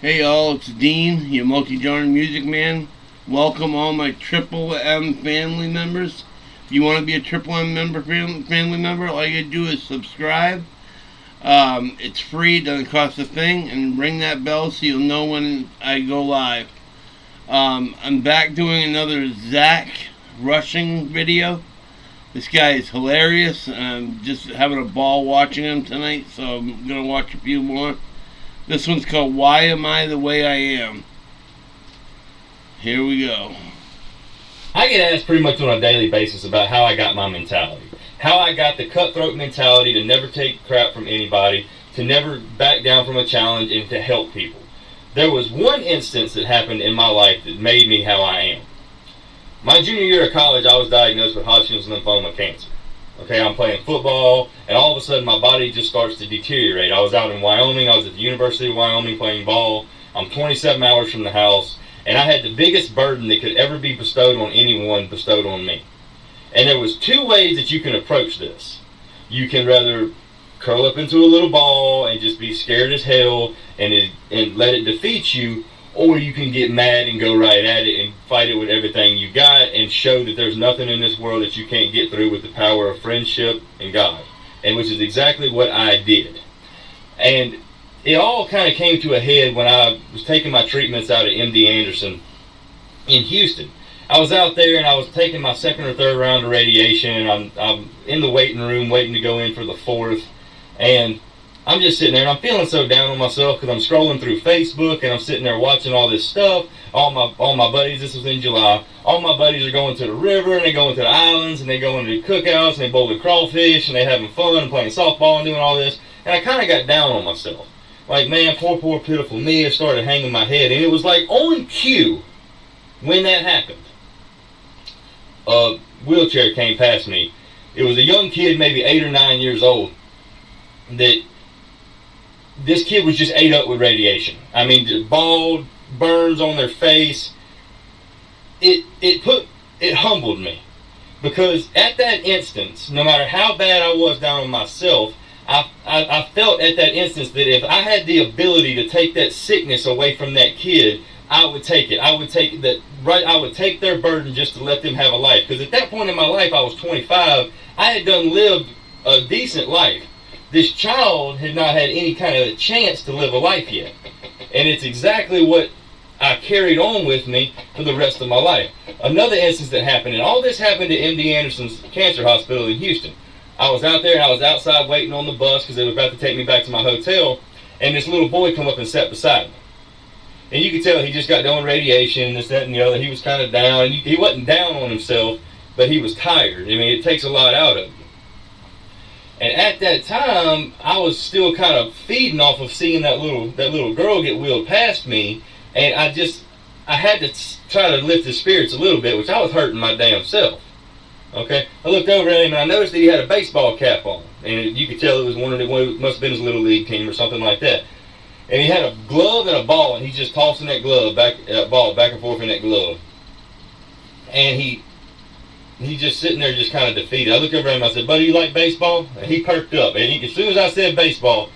Hey y'all, it's Dean, your multi-genre music man. Welcome all my Triple M family members. If you want to be a Triple M family member, all you gotta do is subscribe. It's free, doesn't cost a thing, and ring that bell so you'll know when I go live. I'm back doing another Zach rushing video. This guy is hilarious, and I'm just having a ball watching him tonight, so I'm gonna watch a few more. This one's called Why Am I the Way I Am? Here we go. I get asked pretty much on a daily basis about how I got my mentality. How I got the cutthroat mentality to never take crap from anybody, to never back down from a challenge, and to help people. There was one instance that happened in my life that made me how I am. My junior year of college, I was diagnosed with Hodgkin's lymphoma cancer. Okay, I'm playing football, and all of a sudden my body just starts to deteriorate. I was out in Wyoming. I was at the University of Wyoming playing ball. I'm 27 hours from the house, and I had the biggest burden that could ever be bestowed on anyone bestowed on me. And there was two ways that you can approach this. You can rather curl up into a little ball and just be scared as hell and let it defeat you, or you can get mad and go right at it and fight it with everything you got and show that there's nothing in this world that you can't get through with the power of friendship and God. And which is exactly what I did. And it all kind of came to a head when I was taking my treatments out at MD Anderson in Houston. I was out there and I was taking my second or third round of radiation, and I'm in the waiting room waiting to go in for the fourth. And I'm just sitting there and I'm feeling so down on myself because I'm scrolling through Facebook and I'm sitting there watching all this stuff. All my buddies, this was in July, all my buddies are going to the river and they're going to the islands and they're going to cookouts and they bowl the crawfish and they're having fun and playing softball and doing all this. And I kind of got down on myself. Like, man, poor pitiful me. It started hanging my head. And it was like on cue when that happened. A wheelchair came past me. It was a young kid, maybe 8 or 9 years old, that this kid was just ate up with radiation. I mean, just bald, burns on their face. It humbled me. Because at that instance, no matter how bad I was down on myself, I felt at that instance that if I had the ability to take that sickness away from that kid, I would take it. I would take that, right? I would take their burden just to let them have a life. Because at that point in my life, I was 25. I had lived a decent life. This child had not had any kind of a chance to live a life yet. And it's exactly what I carried on with me for the rest of my life. Another instance that happened, and all this happened at MD Anderson's Cancer Hospital in Houston. I was out there and I was outside waiting on the bus because they were about to take me back to my hotel, and this little boy come up and sat beside me. And you could tell he just got done with radiation, this, that, and the other. He was kind of down. He wasn't down on himself, but he was tired. I mean, it takes a lot out of you. And at that time, I was still kind of feeding off of seeing that little girl get wheeled past me, and I had to try to lift his spirits a little bit, which I was hurting my damn self. Okay, I looked over at him and I noticed that he had a baseball cap on, and you could tell it was one of the must have been his little league team or something like that. And he had a glove and a ball, and he's just tossing that ball back and forth in that glove, and he's just sitting there just kind of defeated. I looked over at him and I said, "Buddy, you like baseball?" And he perked up. And as soon as I said baseball,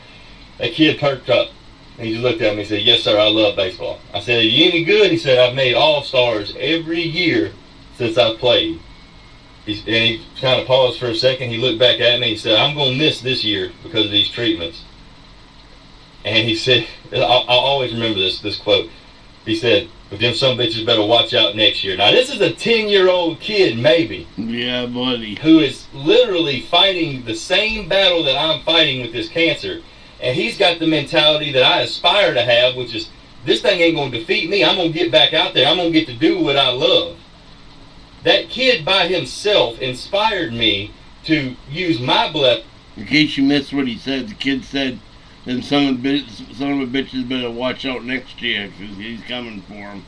that kid perked up. And he just looked at me and said, "Yes, sir, I love baseball." I said, "Are you any good?" He said, "I've made all-stars every year since I've played." And he kind of paused for a second. He looked back at me. He said, "I'm going to miss this year because of these treatments." And he said, I'll always remember this quote. He said, "But them some bitches better watch out next year." Now, this is a 10-year-old kid, maybe. Yeah, buddy. Who is literally fighting the same battle that I'm fighting with this cancer. And he's got the mentality that I aspire to have, which is, this thing ain't going to defeat me. I'm going to get back out there. I'm going to get to do what I love. That kid by himself inspired me to use my blessing. In case you missed what he said, the kid said, "Then some of the bitches better watch out next year because he's coming for them."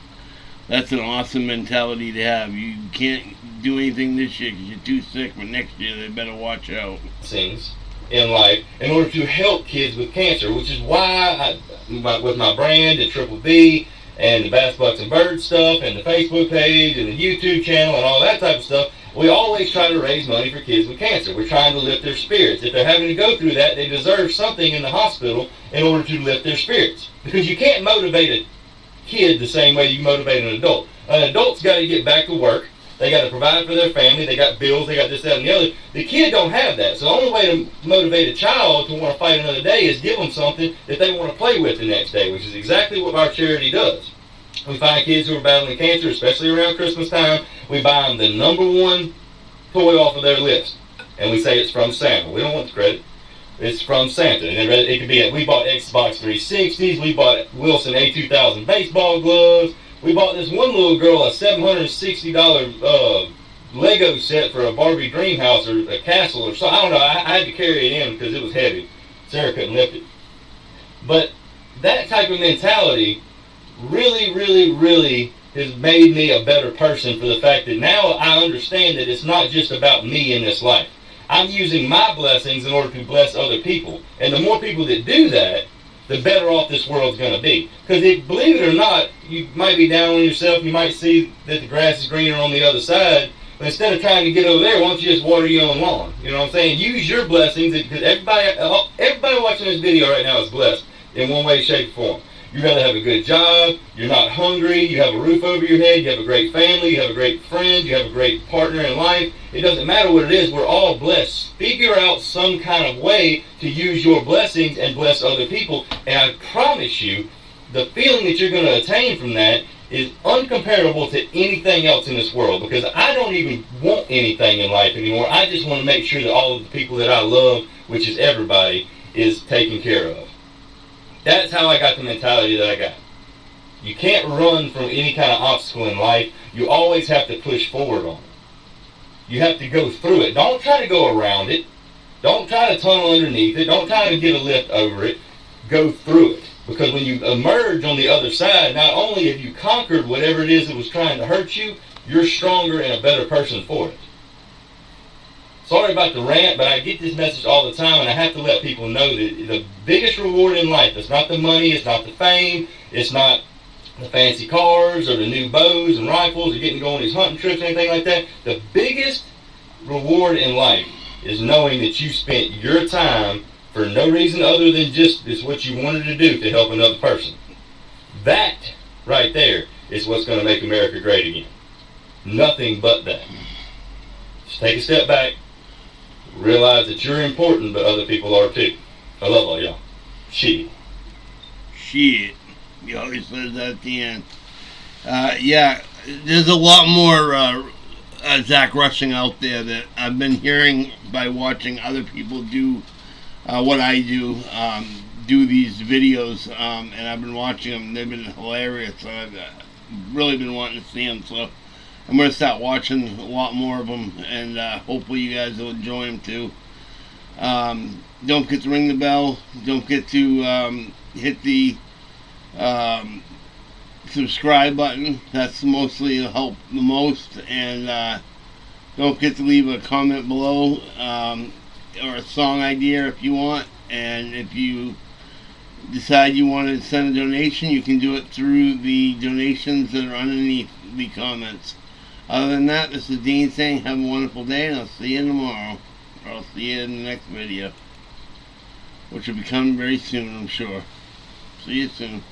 That's an awesome mentality to have. You can't do anything this year because you're too sick, but next year they better watch out. Things in life in order to help kids with cancer, which is why with my brand at Triple B and the Bass Bucks and Birds stuff and the Facebook page and the YouTube channel and all that type of stuff, We always try to raise money for kids with cancer. We're trying to lift their spirits. If they're having to go through that, they deserve something in the hospital in order to lift their spirits. Because you can't motivate a kid the same way you motivate an adult. An adult's got to get back to work. They got to provide for their family. They got bills. They got this, that, and the other. The kid don't have that. So the only way to motivate a child to want to fight another day is give them something that they want to play with the next day, which is exactly what our charity does. We find kids who are battling cancer, especially around Christmas time. We buy them the number one toy off of their list, and we say it's from Santa. We don't want the credit. It's from Santa. And it could be, we bought Xbox 360s. We bought Wilson A2000 baseball gloves. We bought this one little girl a $760 Lego set for a Barbie dream house or a castle or something. I don't know. I had to carry it in because it was heavy. Sarah couldn't lift it. But that type of mentality really, really, really has made me a better person for the fact that now I understand that it's not just about me in this life. I'm using my blessings in order to bless other people. And the more people that do that, the better off this world's going to be. Because believe it or not, you might be down on yourself. You might see that the grass is greener on the other side. But instead of trying to get over there, why don't you just water your own lawn? You know what I'm saying? Use your blessings. Because everybody watching this video right now is blessed in one way, shape, or form. You'd rather have a good job, you're not hungry, you have a roof over your head, you have a great family, you have a great friend, you have a great partner in life. It doesn't matter what it is, we're all blessed. Figure out some kind of way to use your blessings and bless other people. And I promise you, the feeling that you're going to attain from that is uncomparable to anything else in this world. Because I don't even want anything in life anymore. I just want to make sure that all of the people that I love, which is everybody, is taken care of. That's how I got the mentality that I got. You can't run from any kind of obstacle in life. You always have to push forward on it. You have to go through it. Don't try to go around it. Don't try to tunnel underneath it. Don't try to get a lift over it. Go through it. Because when you emerge on the other side, not only have you conquered whatever it is that was trying to hurt you, you're stronger and a better person for it. Sorry about the rant, but I get this message all the time, and I have to let people know that the biggest reward in life is not the money, it's not the fame, it's not the fancy cars or the new bows and rifles or getting to go on these hunting trips or anything like that. The biggest reward in life is knowing that you spent your time for no reason other than just it's what you wanted to do to help another person. That right there is what's going to make America great again. Nothing but that. Just take a step back. Realize that you're important, but other people are too. I love all y'all. Shit. He always says that at the end. Yeah, there's a lot more Zach Rushing out there that I've been hearing by watching other people do what I do, do these videos, and I've been watching them. They've been hilarious. I've really been wanting to see them, so I'm going to start watching a lot more of them, and hopefully you guys will enjoy them too. Don't forget to ring the bell. Don't forget to hit the subscribe button. That's mostly to help the most. And don't forget to leave a comment below or a song idea if you want. And if you decide you want to send a donation, you can do it through the donations that are underneath the comments. Other than that, this is Dean saying have a wonderful day, and I'll see you tomorrow. Or I'll see you in the next video, which will be coming very soon, I'm sure. See you soon.